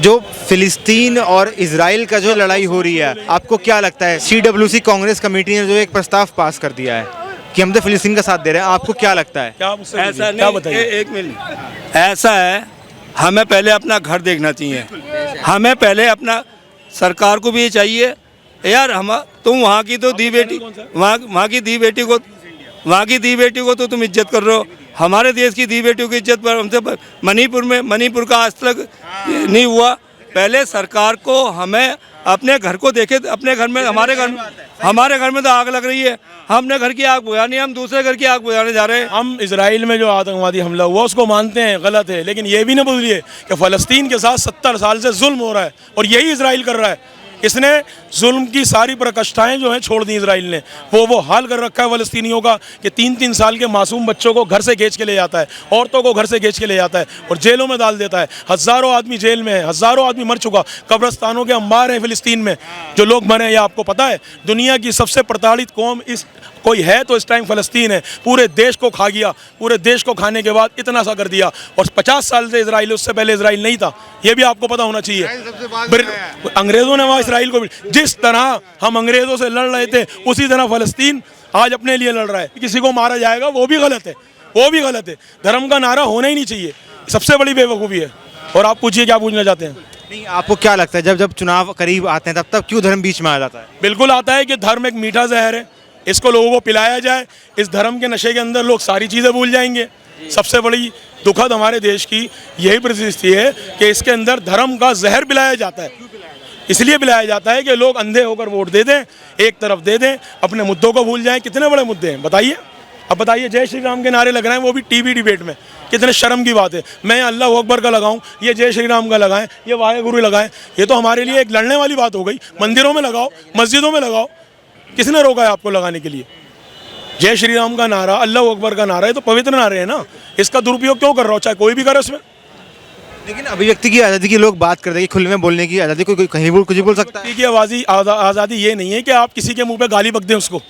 जो फिलिस्तीन और इजराइल का जो लड़ाई हो रही है, आपको क्या लगता है? CWC कांग्रेस कमेटी ने जो एक प्रस्ताव पास कर दिया है कि हम तो फिलिस्तीन का साथ दे रहे हैं, आपको क्या लगता है? ऐसा नहीं, एक मिनट, ऐसा है, हमें पहले अपना घर देखना चाहिए। हमें पहले अपना, सरकार को भी ये चाहिए यार, हम तुम वहाँ की तो दी बेटी, वहाँ की दी बेटी को, वहाँ की दी बेटी को तो तुम इज्जत कर रहे हो, हमारे देश की दी बेटियों की इज्जत पर हमसे मणिपुर का आज तक नहीं हुआ। पहले सरकार को, हमें अपने घर को देखे, अपने घर में, हमारे घर में तो आग लग रही है, हमने घर की आग बुझानी, हम दूसरे घर की आग बुझाने जा रहे हैं। हम इजराइल में जो आतंकवादी हमला हुआ उसको मानते हैं गलत है, लेकिन ये भी ना भूलिए कि फ़लस्तीन के साथ 70 साल से जुल्म हो रहा है और यही इजराइल कर रहा है। इसने जुल्म की सारी प्रकष्ठाएं जो हैं छोड़ दी इजराइल ने। वो हाल कर रखा है फ़लस्तीनियों का कि 3-3 साल के मासूम बच्चों को घर से खींच के ले जाता है, औरतों को घर से खींच के ले जाता है और जेलों में डाल देता है। हज़ारों आदमी जेल में है, हज़ारों आदमी मर चुका, कब्रस्तानों के अंबार हैं फ़िलिस्तीन में, जो लोग मरे हैं। ये आपको पता है, दुनिया की सबसे प्रताड़ित कौम इस कोई है तो इस टाइम फ़लस्तीन है। पूरे देश को खा गया, पूरे देश को खाने के बाद इतना सा कर दिया, और 50 साल से इजराइल, उससे पहले इजराइल नहीं था, ये भी आपको पता होना चाहिए। अंग्रेज़ों ने वहाँ इजराइल को, जिस तरह हम अंग्रेज़ों से लड़ रहे थे उसी तरह फ़लस्तीन आज अपने लिए लड़ रहा है। किसी को मारा जाएगा वो भी गलत है, वो भी गलत है। धर्म का नारा होना ही नहीं चाहिए, सबसे बड़ी बेवकूफ़ी है। और आप पूछिए क्या पूछना चाहते हैं? नहीं, आपको क्या लगता है जब चुनाव करीब आते हैं तब क्यों धर्म बीच में आ जाता है? बिल्कुल आता है कि धर्म एक मीठा जहर है, इसको लोगों को पिलाया जाए, इस धर्म के नशे के अंदर लोग सारी चीज़ें भूल जाएंगे। सबसे बड़ी दुखद हमारे देश की यही परिस्थिति है कि इसके अंदर धर्म का जहर पिलाया जाता है। इसलिए पिलाया जाता है कि लोग अंधे होकर वोट दे दें, एक तरफ दे दें, अपने मुद्दों को भूल जाएं। कितने बड़े मुद्दे हैं बताइए? अब बताइए, जय श्री राम के नारे लग रहे हैं, वो भी टीवी डिबेट में, कितने शर्म की बात है। मैं अल्लाह अकबर का लगाऊं, ये जय श्री राम का लगाएं, ये वाहेगुरु लगाएं, ये तो हमारे लिए एक लड़ने वाली बात हो गई। मंदिरों में लगाओ, मस्जिदों में लगाओ, किसने रोका है आपको लगाने के लिए? जय श्री राम का नारा, अल्लाह अकबर का नारा, ये तो पवित्र नारे हैं ना, इसका दुरुपयोग क्यों कर रहा हो? चाहे कोई भी करे उसमें। लेकिन अभिव्यक्ति की आज़ादी की लोग बात करते हैं, खुले में बोलने की आज़ादी, कोई कहीं कुछ बोल सकता है। की आज़ादी ये नहीं है कि आप किसी के मुंह पे गाली बक दें उसको,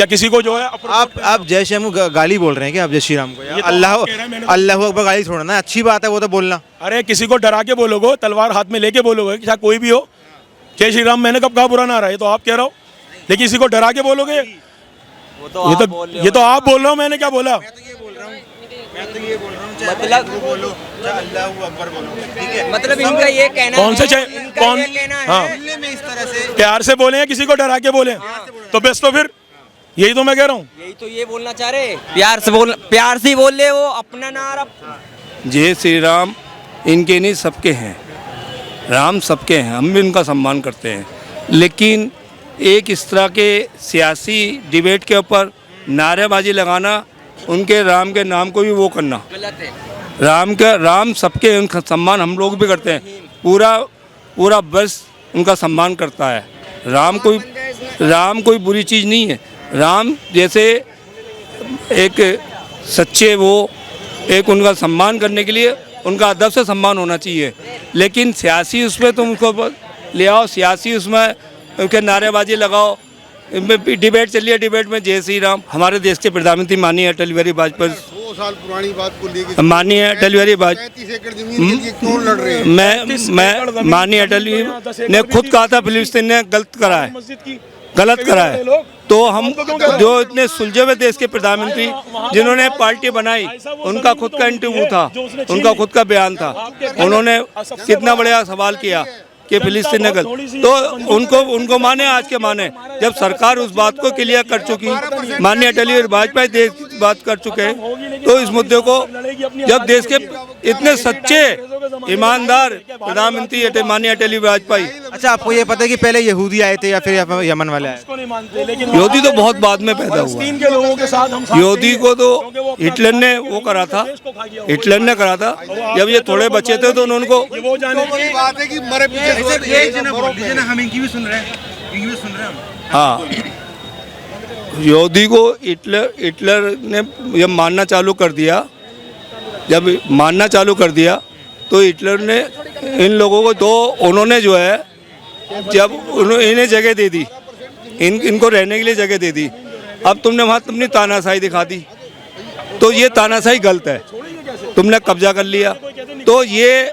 या किसी को जो है आप जय श्री राम गाली बोल रहे हैं क्या? आप जय श्री राम को अल्लाह अकबर गाली छोड़ना अच्छी बात है, वो तो बोलना। अरे किसी को डरा के बोलोगे, तलवार हाथ में लेके बोलोगे, चाहे कोई भी हो, जय श्री राम मैंने कब कहा बुरा नारा है? तो आप कह रहे हो। लेकिन किसी को डरा के बोलोगे, ये तो आप बोल रहे हो, मैंने क्या बोला? मतलब इनका ये कहना कौन से कौन हाँ प्यार से बोले हैं, किसी को डरा के बोले? तो बस, तो फिर यही तो मैं कह रहा हूँ, यही तो ये बोलना चाह रहे, प्यार से बोल ले, वो अपना नारा। जय श्री राम इनके नहीं, सबके हैं, राम सबके हैं, हम भी उनका सम्मान करते हैं। लेकिन एक इस तरह के सियासी डिबेट के ऊपर नारेबाजी लगाना, उनके राम के नाम को भी वो करना गलत है। राम सबके, उनका सम्मान हम लोग भी करते हैं, पूरा बस उनका सम्मान करता है। राम कोई बुरी चीज़ नहीं है। राम जैसे एक सच्चे, वो एक उनका सम्मान करने के लिए उनका अदब से सम्मान होना चाहिए। लेकिन सियासी उसमें तुम उसको ले आओ, सियासी उसमें उनके नारेबाजी लगाओ, डिबेट चलिए, डिबेट में जय श्री राम। हमारे देश के प्रधानमंत्री माननीय अटल बिहारी वाजपेयी, 2 साल पुरानी बात को लेकर माननीय अटल बिहारी वाजपेयी, 35 एकड़ जमीन के लिए क्यों लड़ रहे हैं? मैं माननीय अटल ने खुद कहा था फिलिस्तीन ने गलत करा है। तो हम जो इतने सुलझे हुए देश के प्रधानमंत्री जिन्होंने पार्टी बनाई, उनका खुद का इंटरव्यू था, उनका खुद का बयान था, उन्होंने कितना बड़ा सवाल किया कि फिलिस्तीन ने गलत, तो उनको माने, आज के माने। जब सरकार उस बात को क्लियर कर चुकी, माननीय अटल बिहारी वाजपेयी बात कर चुके हैं, तो इस मुद्दे को, जब देश के इतने सच्चे ईमानदार प्रधानमंत्री माननीय अटल बिहारी वाजपेयी। अच्छा, आपको ये पता है कि पहले यहूदी आए थे या फिर यमन वाले आए? यहूदी तो बहुत बाद में पैदा हुआ। यहूदी को तो हिटलर ने वो करा था, हिटलर ने करा था। जब ये थोड़े बच्चे थे तो उनको बात है कि मरे पीछे हाँ, यहूदी को हिटलर ने जब मानना चालू कर दिया, तो हिटलर ने इन लोगों को, तो उन्होंने जो है, जब इन्हें जगह दे दी, इनको रहने के लिए जगह दे दी, अब तुमने वहाँ अपनी तानाशाही दिखा दी, तो ये तानाशाही गलत है। तुमने कब्जा कर लिया, तो ये